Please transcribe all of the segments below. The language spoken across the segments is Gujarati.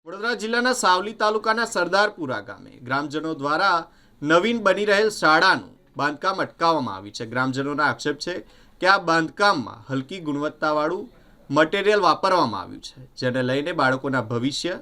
વડોદરા જિલ્લાના સાવલી તાલુકાના સરદારપુરા ગામે ગ્રામજનો દ્વારા નવીન બની રહેલ શાળાનું બાંધકામ અટકાવવામાં આવ્યું છે। ગ્રામજનોના આક્ષેપ છે કે આ બાંધકામમાં હલકી ગુણવત્તાવાળું મટીરિયલ વાપરવામાં આવ્યું છે, જેને લઈને બાળકોના ભવિષ્ય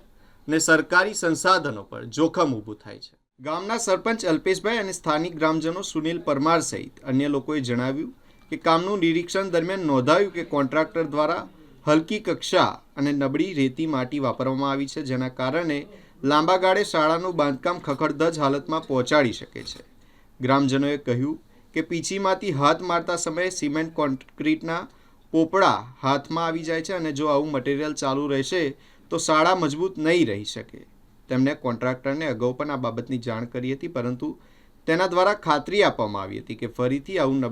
અને સરકારી સંસાધનો પર જોખમ ઊભું થાય છે। ગામના સરપંચ અલ્પેશભાઈ અને સ્થાનિક ગ્રામજનો સુનિલ પરમાર સહિત અન્ય લોકોએ જણાવ્યું કે કામનું નિરીક્ષણ દરમિયાન નોંધાયું કે કોન્ટ્રાક્ટર દ્વારા હલકી કક્ષા અને નબળી રેતી માટી વાપરવામાં આવી છે, જેના કારણે લાંબા ગાળે શાળાનું બાંધકામ ખખડધજ હાલતમાં પહોંચાડી શકે છે। ગ્રામજનોએ કહ્યું કે પીછીમાંથી હાથ મારતા સમયે સિમેન્ટ કોન્ક્રીટના પોપડા હાથમાં આવી જાય છે અને જો આવું મટીરિયલ ચાલુ રહેશે તો શાળા મજબૂત નહીં રહી શકે। તેમણે કોન્ટ્રાક્ટરને અગાઉ પણ આ બાબતની જાણ કરી હતી, પરંતુ તેના દ્વારા ખાતરી આપવામાં આવી હતી કે ફરીથી આવું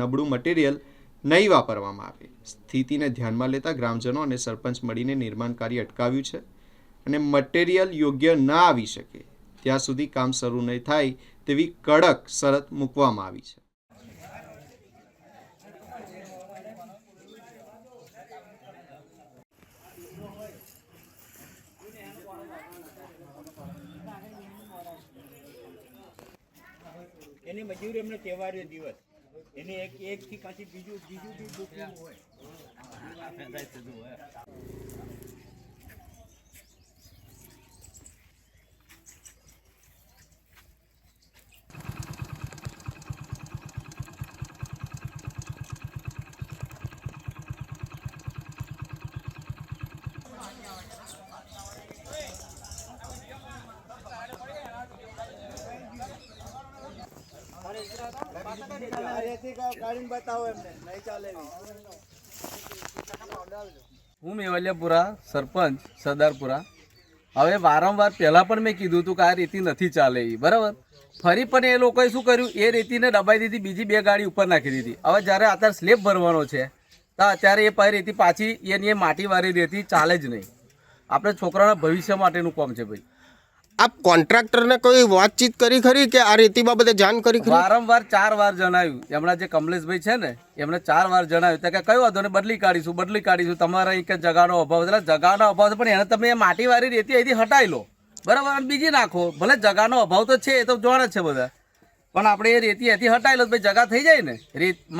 નબળું મટીરિયલ નહીં વાપરવામાં આવે। સ્થિતિને ધ્યાનમાં લેતા ગ્રામજનો અને સરપંચ મળીને નિર્માણ કાર્ય અટકાવ્યું છે અને મટીરિયલ યોગ્ય ના આવી શકે ત્યાં સુધી કામ શરૂ નહીં થાય તેવી કડક શરત મૂકવામાં આવી છે। એની મજૂરી એમને તહેવારે દિવસ એની એક થી પાછી બીજું બી દુખવું હોય। હું મેવલિયાપુરા સરપંચ સરદારપુરા। હવે વારંવાર પહેલાં પણ મેં કીધું હતું કે આ રેતી નથી ચાલે એ બરાબર। ફરી પણ એ લોકોએ શું કર્યું, એ રેતીને દબાઈ દીધી, બીજી 2 ગાડી ઉપર નાખી દીધી। હવે જ્યારે અત્યારે સ્લેબ ભરવાનો છે તો અત્યારે એ રેતી પાછી એની માટીવાળી રેતી ચાલે જ નહીં। આપણે છોકરાના ભવિષ્ય માટેનું કામ છે ભાઈ। આપ કોન્ટ્રાક્ટરને કોઈ વાતચીત કરી ખરી કે આ રેતી બાબતે જાણ કરી ખરી? વારંવાર 4 વાર જણાવ્યું। એમના જે કમલેશભાઈ છે ને એમણે 4 વાર જણાવ્યું કે કયો વાંધો ને બદલી કાઢીશું તમારા એક જગાનો અભાવ, એટલે જગાનો અભાવ છે પણ એને તમે માટીવાળી રેતી અહીંથી હટાવી લો બરાબર અને બીજી નાખો। ભલે જગાનો અભાવ તો છે, એ તો જાણે છે બધા, પણ આપણે એ રેતી અહીંથી હટાવી લો ભાઈ, જગા થઈ જાય ને,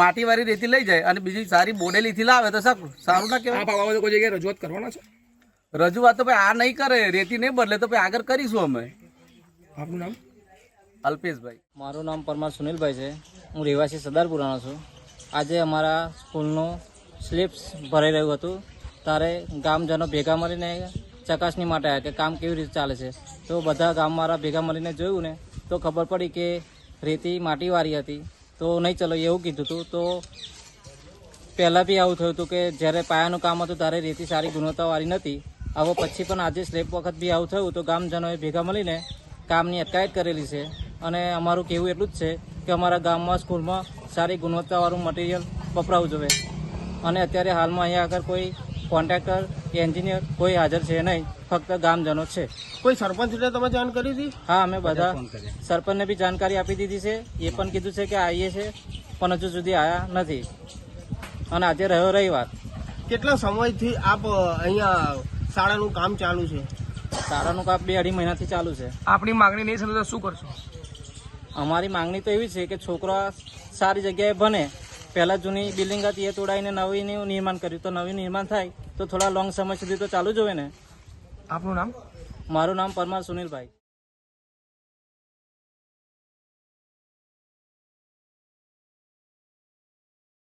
માટીવાળી રેતી લઈ જાય અને બીજી સારી બોડેલીથી લાવે તો સારું ના કહેવાય? કોઈ જગ્યાએ રજૂઆત કરવાના છે? રજૂઆત તો ભાઈ આ નહીં કરે, રેતી નહીં બદલે તો ભાઈ આગળ કરીશું અમે। આપનું નામ? અલ્પેશભાઈ। મારું નામ પરમાર સુનિલભાઈ છે। હું રહેવાસી સરદારપુરાનો છું। આજે અમારા સ્કૂલનું સ્લીપ્સ ભરાઈ રહ્યું હતું, ત્યારે ગામજનો ભેગા મળીને ચકાસણી માટે આવ્યા કે કામ કેવી રીતે ચાલે છે। તો બધા ગામવાળા ભેગા મળીને જોયું ને તો ખબર પડી કે રેતી માટીવાળી હતી, તો નહીં ચલો એવું કીધું હતું। તો પહેલાં બી આવું થયું હતું કે જ્યારે પાયાનું કામ હતું ત્યારે રેતી સારી ગુણવત્તાવાળી નથી। હવે પછી પણ આજે સ્લેબ વખત બી આવું થયું તો ગામજનોએ ભેગા મળીને કામની અટકાયત કરેલી છે અને અમારું કહેવું એટલું જ છે કે અમારા ગામમાં સ્કૂલમાં સારી ગુણવત્તાવાળું મટીરિયલ વપરાવું જોઈએ અને અત્યારે હાલમાં અહીંયા આગળ કોઈ કોન્ટ્રાક્ટર કે એન્જિનિયર કોઈ હાજર છે નહીં, ફક્ત ગામજનો છે। કોઈ સરપંચને તમે જાણ કરી હતી? હા, અમે બધા સરપંચને બી જાણકારી આપી દીધી છે, એ પણ કીધું છે કે આવીએ છે પણ હજુ સુધી આવ્યા નથી અને આજે રહ્યો રવિવાર। કેટલા સમયથી આપ અહીંયા શાળાનું કામ ચાલુ છે? શાળાનું કામ 2-2.5 મહિનાથી ચાલુ છે। આપણી માંગણી નહીં થશે તો શું કરશો? અમારી માંગણી તો એવી છે કે છોકરા સારી જગ્યાએ ભણે। પહેલાં જૂની બિલ્ડિંગ હતી એ તોડાઈને નવીનું નિર્માણ કર્યું, તો નવું નિર્માણ થાય તો થોડા લોંગ સમય સુધી તો ચાલુ જ હોય ને। આપનું નામ? મારું નામ પરમાર સુનિલભાઈ।